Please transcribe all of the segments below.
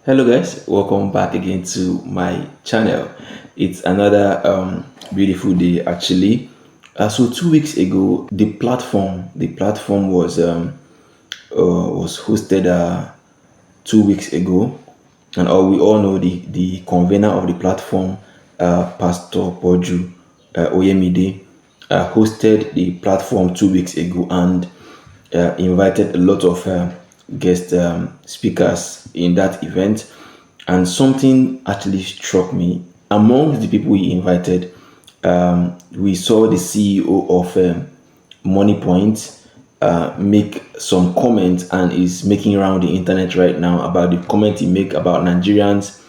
Hello guys, welcome back again to my channel. It's another beautiful day actually. So 2 weeks ago, the platform was hosted 2 weeks ago, and we all know the convener of the platform, Pastor Poju Oyemide, hosted the platform 2 weeks ago and invited a lot of guest speakers in that event. And something actually struck me. Among the people he invited, we saw the CEO of Money Point make some comments, and is making around the internet right now about the comment he make about Nigerians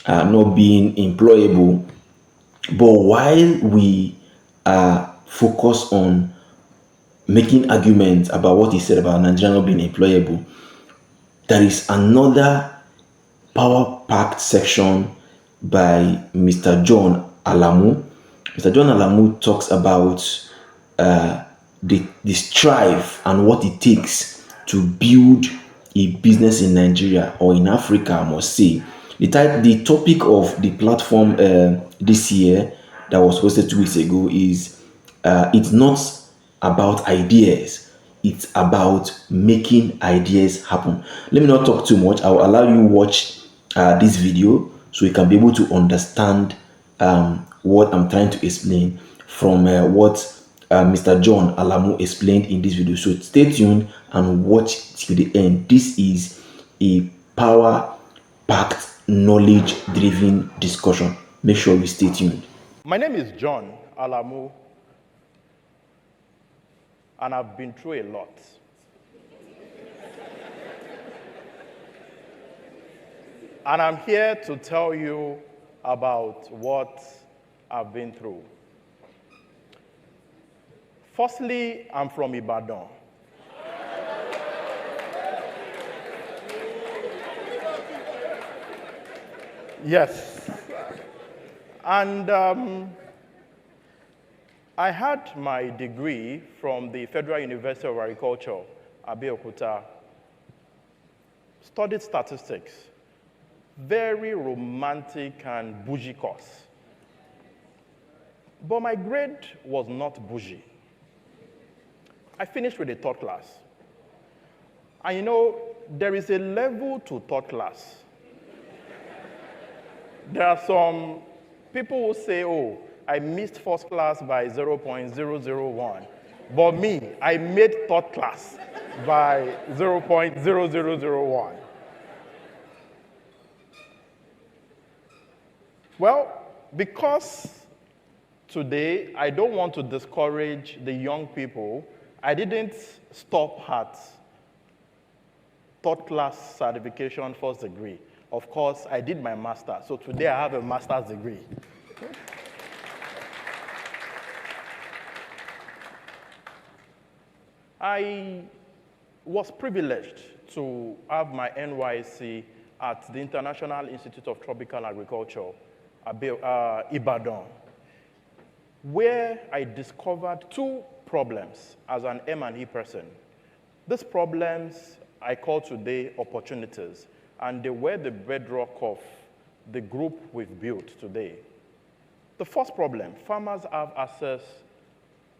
not being employable. But while we are focused on making arguments about what he said about Nigeria not being employable, there is another power packed section by Mr. John Alamu. Mr. John Alamu talks about the strive and what it takes to build a business in Nigeria, or in Africa, I must say. The topic of the platform this year, that was hosted 2 weeks ago, is it's not about ideas, it's about making ideas happen. Let me not talk too much. I will allow you watch this video so you can be able to understand what I'm trying to explain from what Mr. John Alamu explained in this video. So stay tuned and watch till the end. This is a power packed, knowledge driven discussion. Make sure you stay tuned. My name is John Alamu, and I've been through a lot. And I'm here to tell you about what I've been through. Firstly, I'm from Ibadan. Yes. And I had my degree from the Federal University of Agriculture, Abeokuta. Studied statistics. Very romantic and bougie course. But my grade was not bougie. I finished with a third class. And you know, there is a level to third class. There are some people who say, oh, I missed first class by 0.001. But me, I made third class by 0.0001. Well, because today I don't want to discourage the young people, I didn't stop at third class certification first degree. Of course, I did my master, so today I have a master's degree. I was privileged to have my NYC at the International Institute of Tropical Agriculture, Ibadan, where I discovered two problems as an M&E person. These problems I call today opportunities, and they were the bedrock of the group we've built today. The first problem, farmers have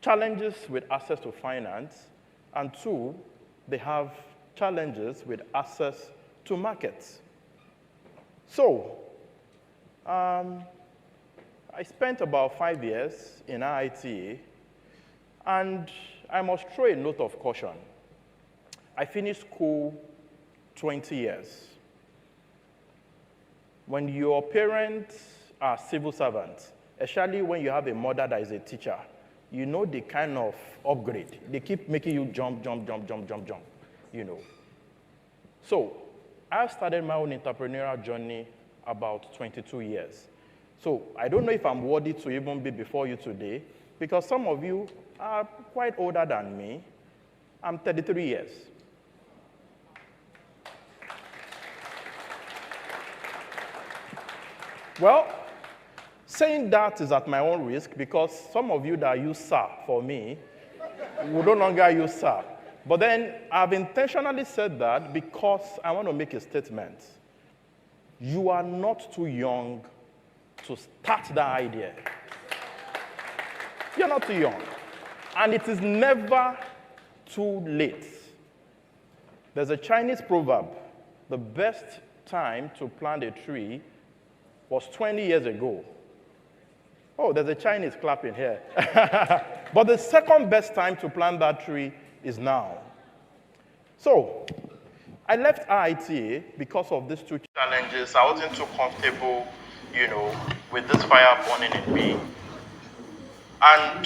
challenges with access to finance, and two, they have challenges with access to markets. So, I spent about 5 years in IITA, and I must throw a note of caution. I finished school 20 years. When your parents are civil servants, especially when you have a mother that is a teacher, you know the kind of upgrade. They keep making you jump, you know. So I started my own entrepreneurial journey about 22 years. So I don't know if I'm worthy to even be before you today, because some of you are quite older than me. I'm 33 years. Well, saying that is at my own risk, because some of you that use sir for me will no longer use sir. But then I've intentionally said that because I want to make a statement. You are not too young to start that idea. You're not too young. And it is never too late. There's a Chinese proverb, the best time to plant a tree was 20 years ago. Oh, there's a Chinese clapping here. But the second best time to plant that tree is now. So, I left IITA because of these two challenges. I wasn't too comfortable, with this fire burning in me. And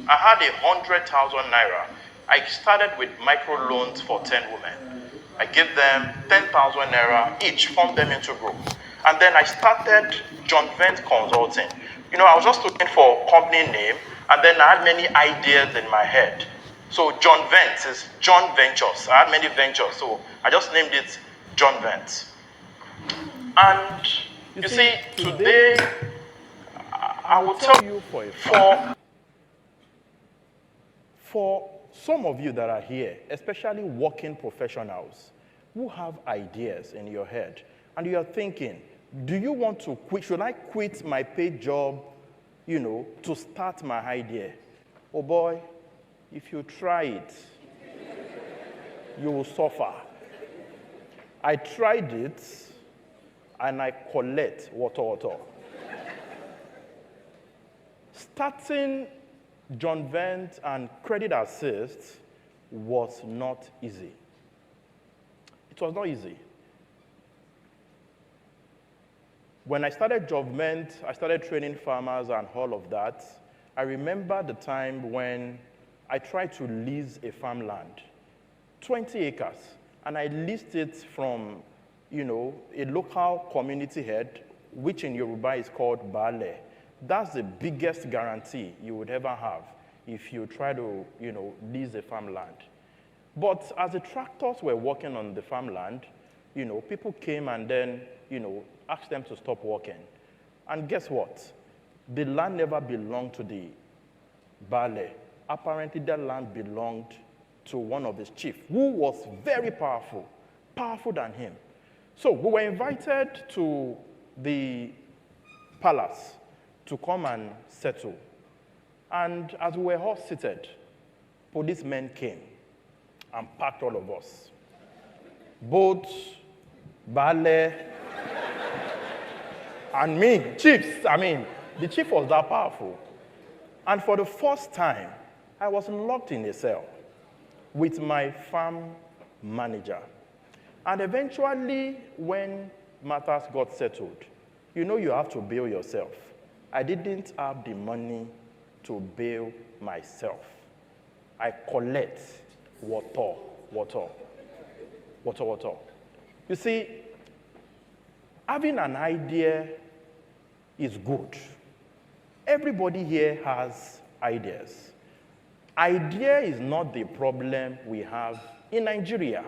I had 100,000 naira. I started with microloans for 10 women. I gave them 10,000 naira each, formed them into group. And then I started John Vent Consulting. I was just looking for a company name, and then I had many ideas in my head. So John Vent is John Ventures. I had many ventures, so I just named it John Vent. And you see, today, I will tell you for some of you that are here, especially working professionals who have ideas in your head, and you are thinking, do you want to quit? Should I quit my paid job, to start my idea? Oh boy, if you try it, you will suffer. I tried it, and I collect water. Starting John Vent and Credit Assist was not easy. It was not easy. When I started John Vent, I started training farmers and all of that. I remember the time when I tried to lease a farmland, 20 acres, and I leased it from, a local community head, which in Yoruba is called Baale. That's the biggest guarantee you would ever have if you try to, lease a farmland. But as the tractors were working on the farmland, people came and then, asked them to stop working. And guess what? The land never belonged to the Baale. Apparently, that land belonged to one of his chiefs, who was very powerful than him. So we were invited to the palace to come and settle. And as we were all seated, policemen came and packed all of us. Both Baale and me, chiefs. The chief was that powerful. And for the first time, I was locked in a cell with my farm manager. And eventually, when matters got settled, you have to bail yourself. I didn't have the money to bail myself. I collect water. You see, having an idea is good. Everybody here has ideas. Idea is not the problem we have in Nigeria.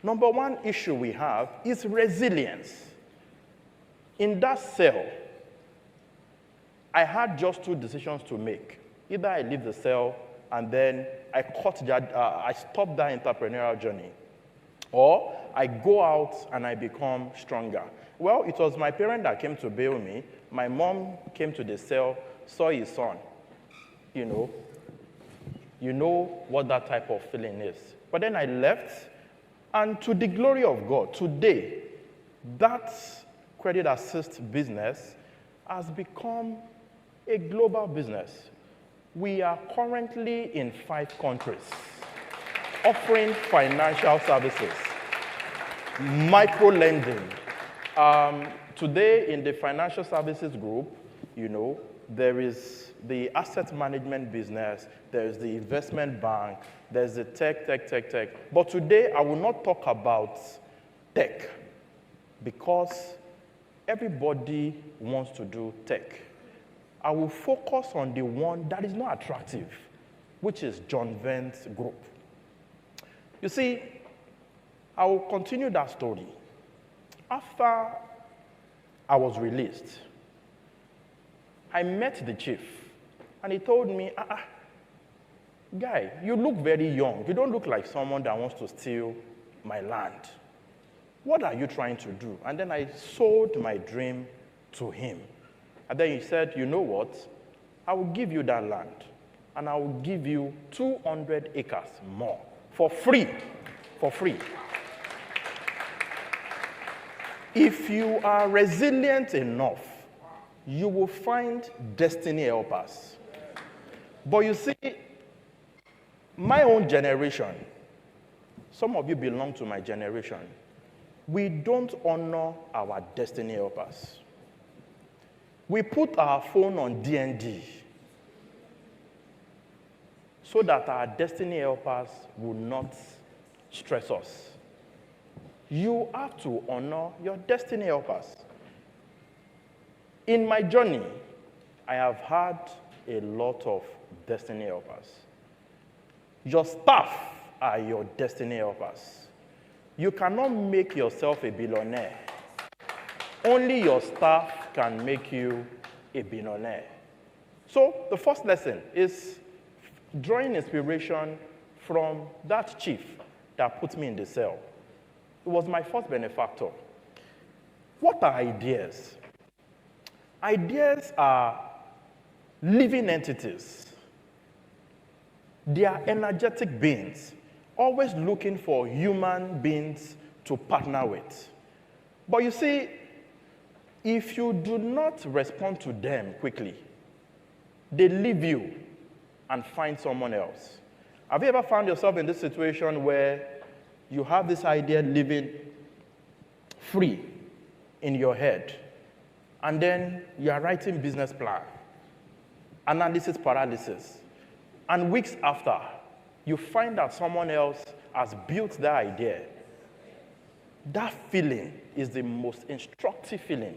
Number one issue we have is resilience. In that cell, I had just two decisions to make. Either I leave the cell and then I stop that entrepreneurial journey, or I go out and I become stronger. Well, it was my parent that came to bail me. My mom came to the cell, saw his son. You know what that type of feeling is. But then I left, and to the glory of God, today, that credit assist business has become a global business. We are currently in 5 countries offering financial services, micro-lending. Today in the financial services group, there is the asset management business, there's the investment bank, there's the tech. But today I will not talk about tech because everybody wants to do tech. I will focus on the one that is not attractive, which is John Vent's group. You see, I will continue that story. After I was released, I met the chief, and he told me, guy, you look very young. You don't look like someone that wants to steal my land. what are you trying to do? And then I sold my dream to him. And then he said, you know what? I will give you that land. And I will give you 200 acres more for free. For free. If you are resilient enough, you will find destiny helpers. But you see, my own generation, some of you belong to my generation, we don't honor our destiny helpers. We put our phone on DND so that our destiny helpers will not stress us. You have to honor your destiny helpers. In my journey, I have had a lot of destiny helpers. Your staff are your destiny helpers. You cannot make yourself a billionaire. Only your staff can make you a billionaire. So the first lesson is drawing inspiration from that chief that put me in the cell. It was my first benefactor. What are ideas? Ideas are living entities. They are energetic beings, always looking for human beings to partner with. But you see, if you do not respond to them quickly, they leave you and find someone else. Have you ever found yourself in this situation where you have this idea living free in your head, and then you are writing business plan, analysis paralysis, and weeks after, you find that someone else has built that idea? That feeling is the most instructive feeling.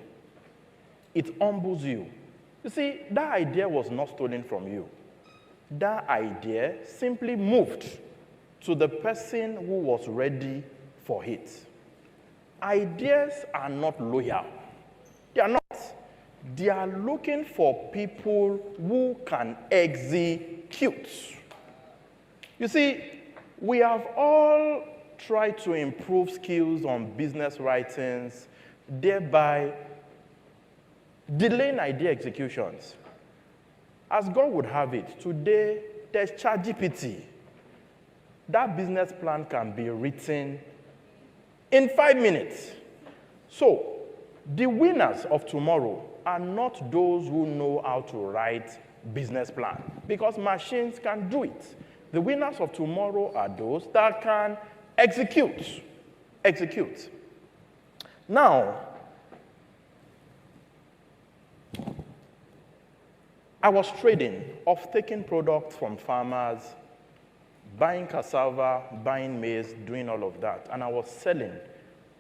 It humbles you. You see, that idea was not stolen from you. That idea simply moved to the person who was ready for it. Ideas are not loyal. They are not. They are looking for people who can execute. You see, we have all tried to improve skills on business writings, thereby delaying idea executions. As God would have it, today there's ChatGPT. That business plan can be written in 5 minutes. So, the winners of tomorrow are not those who know how to write business plan, because machines can do it. The winners of tomorrow are those that can execute. Execute. Now, I was trading, off-taking products from farmers, buying cassava, buying maize, doing all of that. And I was selling,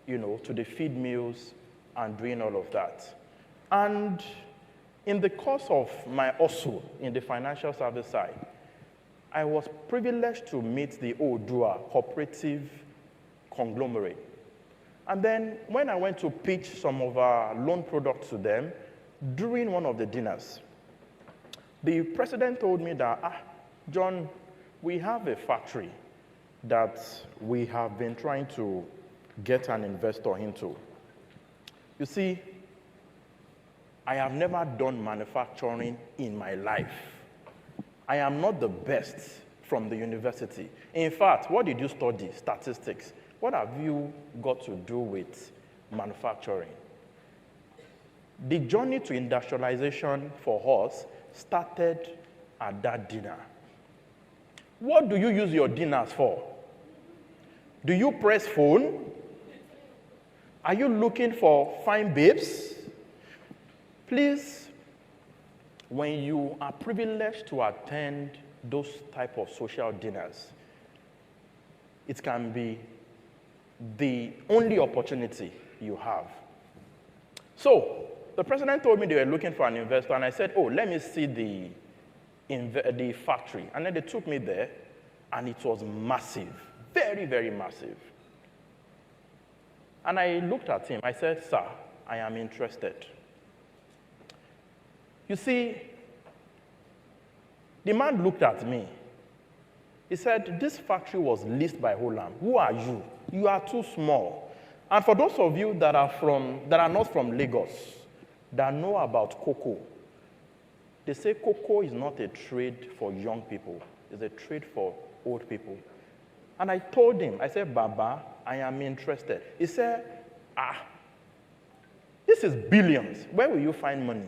to the feed mills and doing all of that. And in the course of my hustle in the financial service side, I was privileged to meet the Odua cooperative conglomerate. And then when I went to pitch some of our loan products to them, during one of the dinners, the president told me that, John, we have a factory that we have been trying to get an investor into. You see, I have never done manufacturing in my life. I am not the best from the university. In fact, what did you study? Statistics. What have you got to do with manufacturing? The journey to industrialization for us started at that dinner. What do you use your dinners for? Do you press phone? Are you looking for fine babes? Please, when you are privileged to attend those type of social dinners, it can be the only opportunity you have. So, the president told me they were looking for an investor, and I said, let me see the factory. And then they took me there, and it was massive, very, very massive. And I looked at him. I said, sir, I am interested. You see, the man looked at me. He said, this factory was leased by Olam. Who are you? You are too small. And for those of you that are not from Lagos, that know about cocoa, they say cocoa is not a trade for young people. It's a trade for old people. And I told him, I said, Baba, I am interested. He said, this is billions. Where will you find money?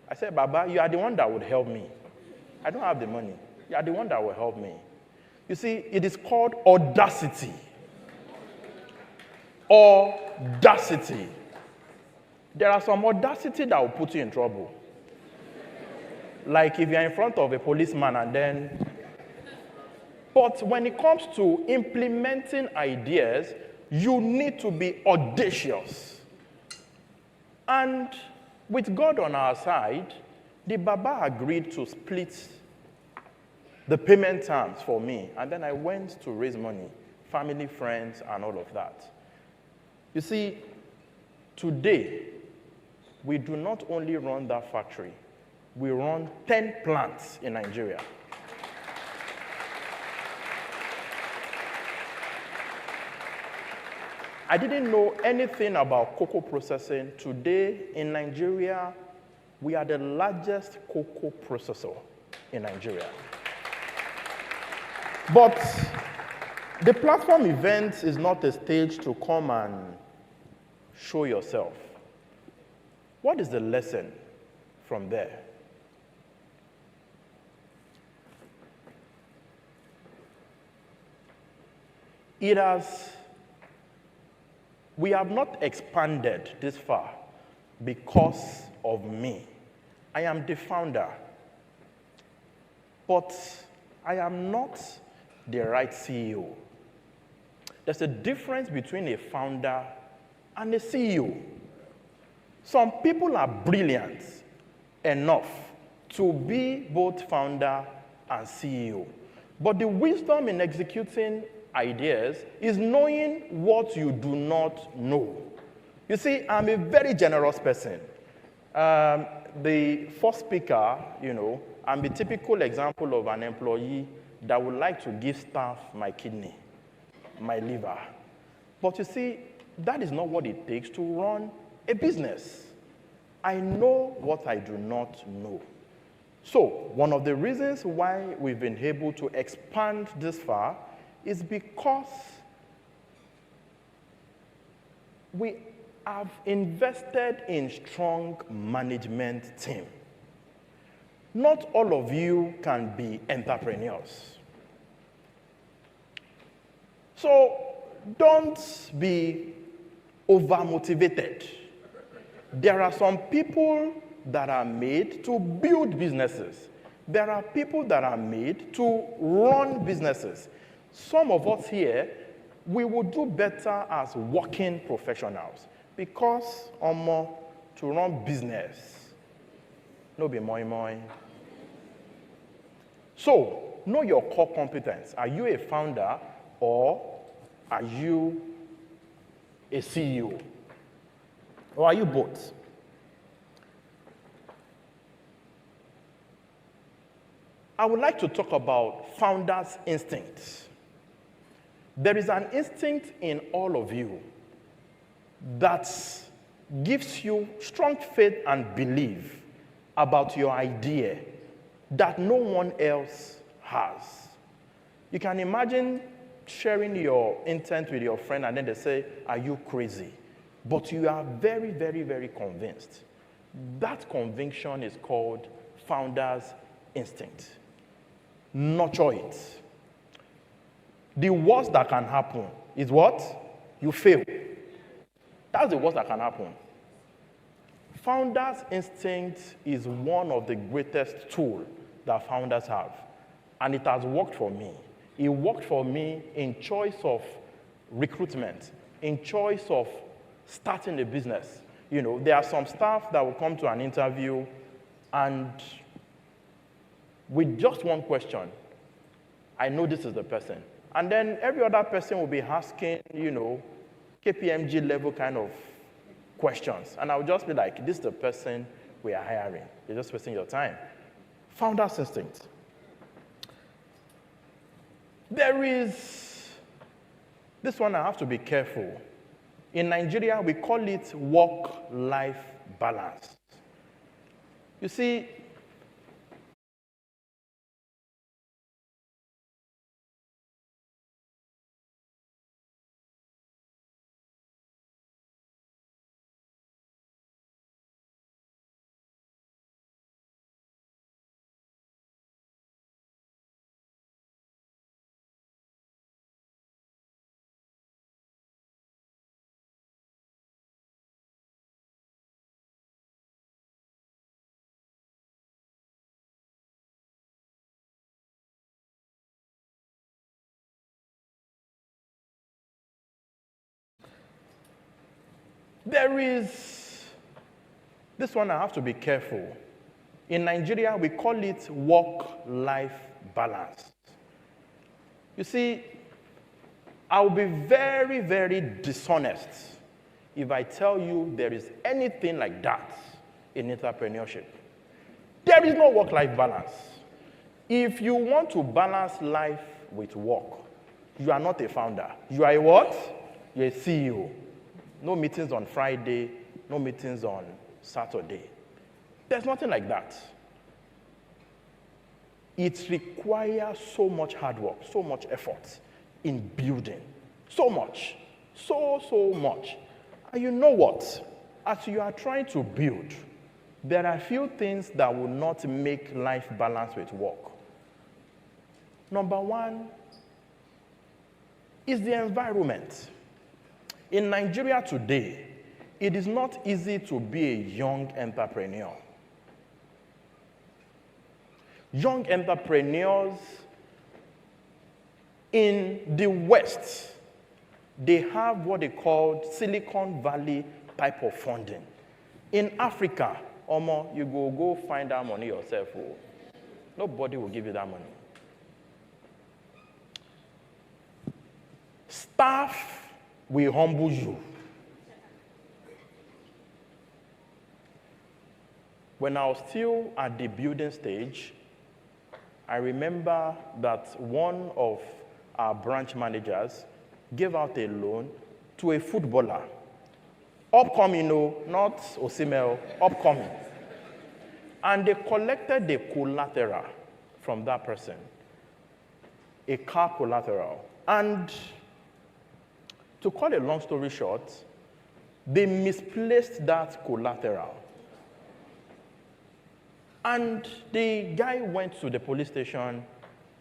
I said, Baba, you are the one that would help me. I don't have the money. You are the one that will help me. You see, it is called audacity. Audacity. There are some audacity that will put you in trouble. Like if you're in front of a policeman and then... But when it comes to implementing ideas, you need to be audacious. And with God on our side, the Baba agreed to split the payment terms for me. And then I went to raise money, family, friends, and all of that. You see, today, we do not only run that factory, we run 10 plants in Nigeria. I didn't know anything about cocoa processing. Today, in Nigeria, we are the largest cocoa processor in Nigeria. But the platform event is not a stage to come and show yourself. What is the lesson from there? We have not expanded this far because of me. I am the founder, but I am not the right CEO. There's a difference between a founder and a CEO. Some people are brilliant enough to be both founder and CEO. But the wisdom in executing ideas is knowing what you do not know. You see, I'm a very generous person. The first speaker, I'm the typical example of an employee that would like to give staff my kidney, my liver. But you see, that is not what it takes to run a business. I know what I do not know. So, one of the reasons why we've been able to expand this far is because we have invested in strong management team. Not all of you can be entrepreneurs. So don't be over-motivated. There are some people that are made to build businesses. There are people that are made to run businesses. Some of us here, we would do better as working professionals because to run business, no be moi moi. So, know your core competence. Are you a founder or are you a CEO? Or are you both? I would like to talk about founder's instinct. There is an instinct in all of you that gives you strong faith and belief about your idea that no one else has. You can imagine sharing your intent with your friend and then they say, are you crazy? But you are very, very, very convinced. That conviction is called founder's instinct. Nurture it. The worst that can happen is what? You fail. That's the worst that can happen. Founder's instinct is one of the greatest tools that founders have. And it has worked for me. It worked for me in choice of recruitment, in choice of starting a business. There are some staff that will come to an interview and with just one question, I know this is the person. And then every other person will be asking, KPMG level kind of questions. And I'll just be like, this is the person we are hiring. You're just wasting your time. Founder's instinct. There is, this one I have to be careful. In Nigeria, we call it work-life balance. You see, there is, this one I have to be careful. In Nigeria, we call it work-life balance. You see, I'll be very, very dishonest if I tell you there is anything like that in entrepreneurship. There is no work-life balance. If you want to balance life with work, you are not a founder. You are a what? You're a CEO. No meetings on Friday, no meetings on Saturday. There's nothing like that. It requires so much hard work, so much effort in building. So much. So much. And you know what? As you are trying to build, there are a few things that will not make life balance with work. Number one is the environment. In Nigeria today, it is not easy to be a young entrepreneur. Young entrepreneurs in the West, they have what they call Silicon Valley type of funding. In Africa, Omo, you go find that money yourself. Oh. Nobody will give you that money. Staff will humble you. When I was still at the building stage, I remember that one of our branch managers gave out a loan to a footballer. Upcoming, no, not Osimhen, upcoming. And they collected the collateral from that person, a car collateral. And to cut a long story short, they misplaced that collateral. And the guy went to the police station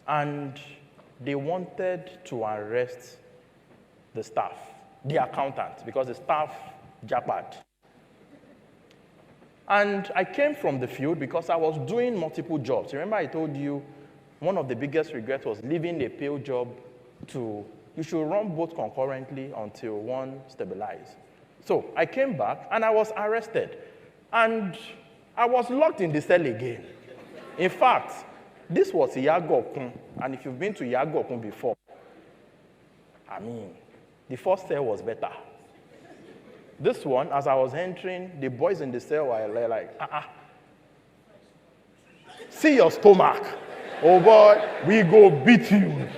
and they wanted to arrest the staff, the accountant, because the staff jackpot. And I came from the field because I was doing multiple jobs. Remember I told you one of the biggest regrets was leaving a paid job to, you should run both concurrently until one stabilizes. So I came back and I was arrested. And I was locked in the cell again. In fact, this was Yagokun. And if you've been to Yagokun before, I mean, the first cell was better. This one, as I was entering, the boys in the cell were like, see your stomach. Oh boy, we go beat you.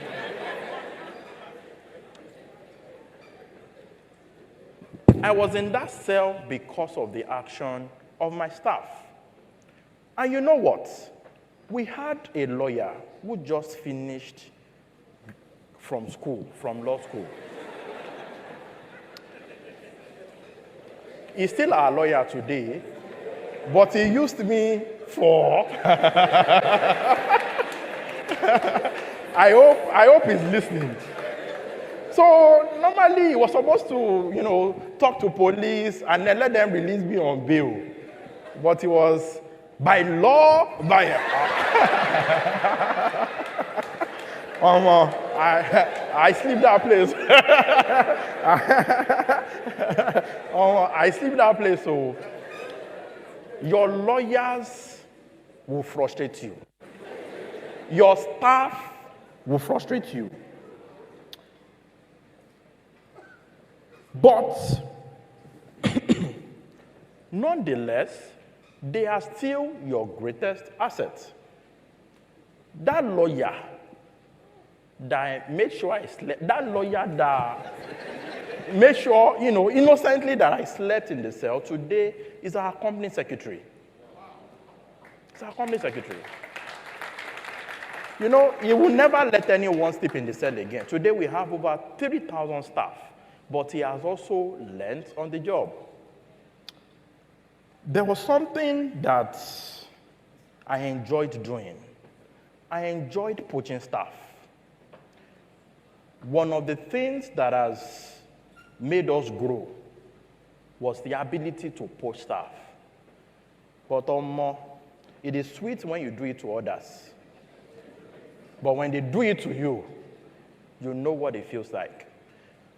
I was in that cell because of the action of my staff. And you know what? We had a lawyer who just finished from school, from law school. He's still our lawyer today, but he used me for... I hope he's listening. So normally he was supposed to, talk to police and then let them release me on bail. But he was, by law, I sleep that place. I sleep that place, so your lawyers will frustrate you. Your staff will frustrate you. But nonetheless, they are still your greatest asset. That lawyer that made sure I slept, that lawyer that make sure, innocently that I slept in the cell. Today is our company secretary. It's our company secretary. He will never let anyone sleep in the cell again. Today we have over 3,000 staff, but he has also learned on the job. There was something that I enjoyed doing. I enjoyed poaching staff. One of the things that has made us grow was the ability to poach staff. But it is sweet when you do it to others. But when they do it to you, you know what it feels like.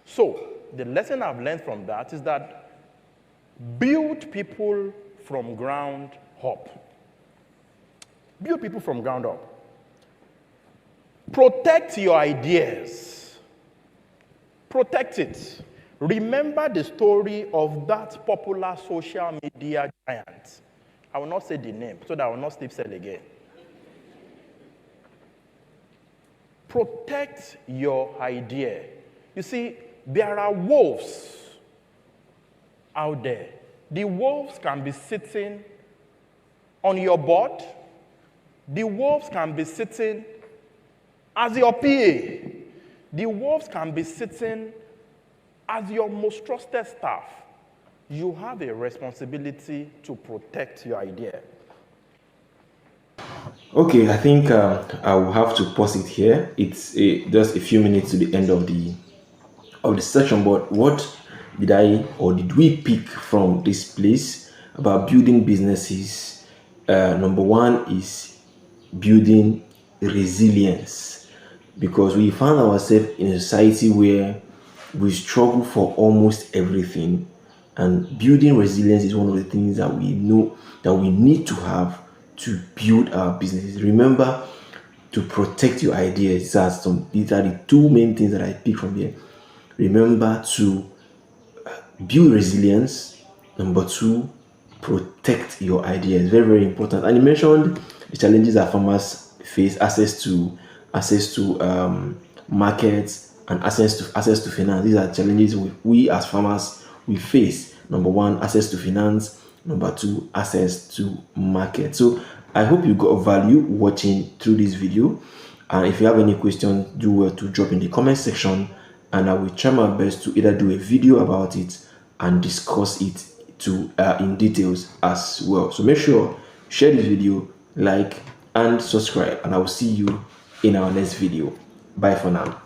So, the lesson I've learned from that is that build people from ground up. Build people from ground up. Protect your ideas. Protect it. Remember the story of that popular social media giant. I will not say the name so that I will not sleep cell again. Protect your idea. You see, there are wolves out there. The wolves can be sitting on your board. The wolves can be sitting as your PA. The wolves can be sitting as your most trusted staff. You have a responsibility to protect your idea. Okay, I think I will have to pause it here. It's just a few minutes to the end of the section. But what did I or did we pick from this place about building businesses? Number one is building resilience, because we found ourselves in a society where we struggle for almost everything, and building resilience is one of the things that we know that we need to have to build our businesses. Remember to protect your ideas. These are the two main things that I pick from here. Remember to build resilience. Number two, protect your ideas. Very, very important. And you mentioned the challenges that farmers face: access to markets and access to finance. These are challenges we as farmers we face. Number one, access to finance. Number two, access to market. So I hope you got value watching through this video. And if you have any questions, do well to drop in the comment section, and I will try my best to either do a video about it and discuss it in details as well. So make sure share this video, like and subscribe, and I will see you in our next video. Bye for now.